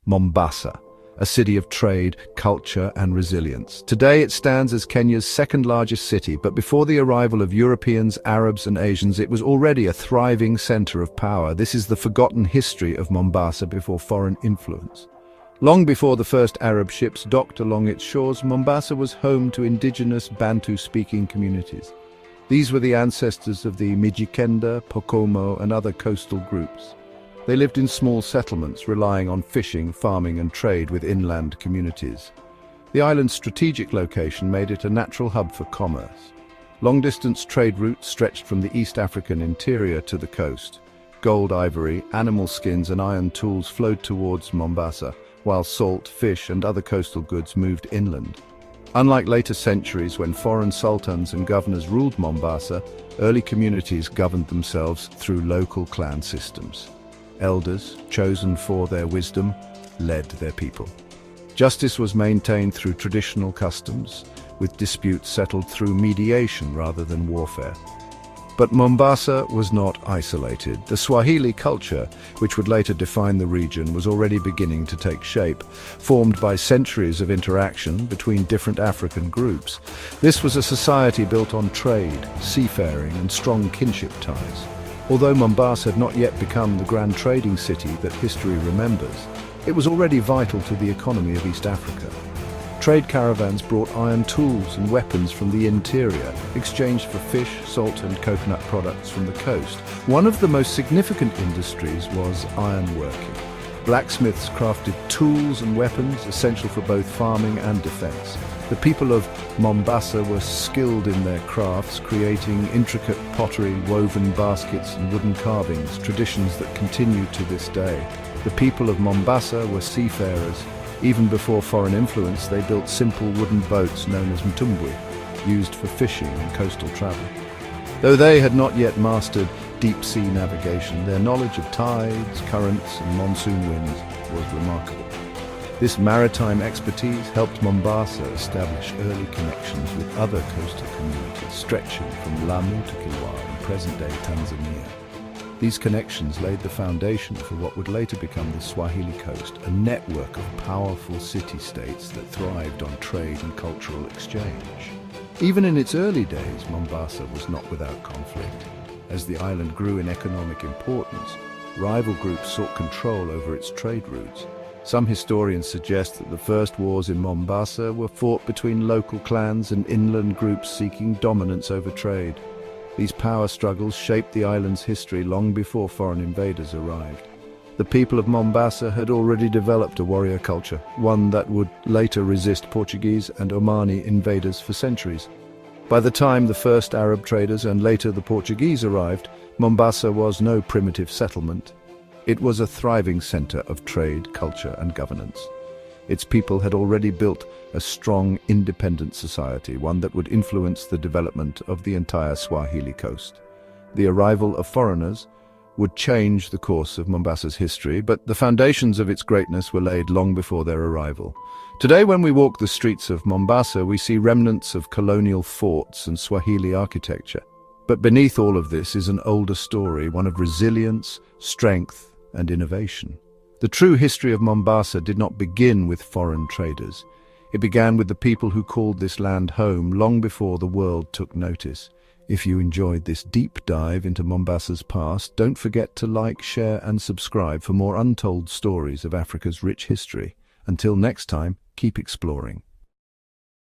Mombasa, a city of trade, culture, and resilience. Today it stands as Kenya's second-largest city, but before the arrival of Europeans, Arabs, and Asians, it was already a thriving center of power. This is the forgotten history of Mombasa before foreign influence. Long before the first Arab ships docked along its shores, Mombasa was home to indigenous Bantu-speaking communities. These were the ancestors of the Mijikenda, Pokomo, and other coastal groups. They lived in small settlements, relying on fishing, farming, and trade with inland communities. The island's strategic location made it a natural hub for commerce. Long-distance trade routes stretched from the East African interior to the coast. Gold, ivory, animal skins, and iron tools flowed towards Mombasa, while salt, fish, and other coastal goods moved inland. Unlike later centuries when foreign sultans and governors ruled Mombasa, early communities governed themselves through local clan systems. Elders, chosen for their wisdom, led their people. Justice was maintained through traditional customs, with disputes settled through mediation rather than warfare. But Mombasa was not isolated. The Swahili culture, which would later define the region, was already beginning to take shape, formed by centuries of interaction between different African groups. This was a society built on trade, seafaring, and strong kinship ties. Although Mombasa had not yet become the grand trading city that history remembers, it was already vital to the economy of East Africa. Trade caravans brought iron tools and weapons from the interior, exchanged for fish, salt, and coconut products from the coast. One of the most significant industries was ironworking. Blacksmiths crafted tools and weapons essential for both farming and defense. The people of Mombasa were skilled in their crafts, creating intricate pottery, woven baskets, and wooden carvings, traditions that continue to this day. The people of Mombasa were seafarers. Even before foreign influence, they built simple wooden boats known as mtumbwi, used for fishing and coastal travel. Though they had not yet mastered deep-sea navigation, their knowledge of tides, currents, and monsoon winds was remarkable. This maritime expertise helped Mombasa establish early connections with other coastal communities, stretching from Lamu to Kilwa in present-day Tanzania. These connections laid the foundation for what would later become the Swahili coast, a network of powerful city-states that thrived on trade and cultural exchange. Even in its early days, Mombasa was not without conflict. As the island grew in economic importance, rival groups sought control over its trade routes. Some historians suggest that the first wars in Mombasa were fought between local clans and inland groups seeking dominance over trade. These power struggles shaped the island's history long before foreign invaders arrived. The people of Mombasa had already developed a warrior culture, one that would later resist Portuguese and Omani invaders for centuries. By the time the first Arab traders and later the Portuguese arrived, Mombasa was no primitive settlement. It was a thriving center of trade, culture, and governance. Its people had already built a strong, independent society, one that would influence the development of the entire Swahili coast. The arrival of foreigners would change the course of Mombasa's history, but the foundations of its greatness were laid long before their arrival. Today, when we walk the streets of Mombasa, we see remnants of colonial forts and Swahili architecture. But beneath all of this is an older story, one of resilience, strength, and innovation. The true history of Mombasa did not begin with foreign traders. It began with the people who called this land home long before the world took notice. If you enjoyed this deep dive into Mombasa's past, don't forget to like, share, and subscribe for more untold stories of Africa's rich history. Until next time, keep exploring.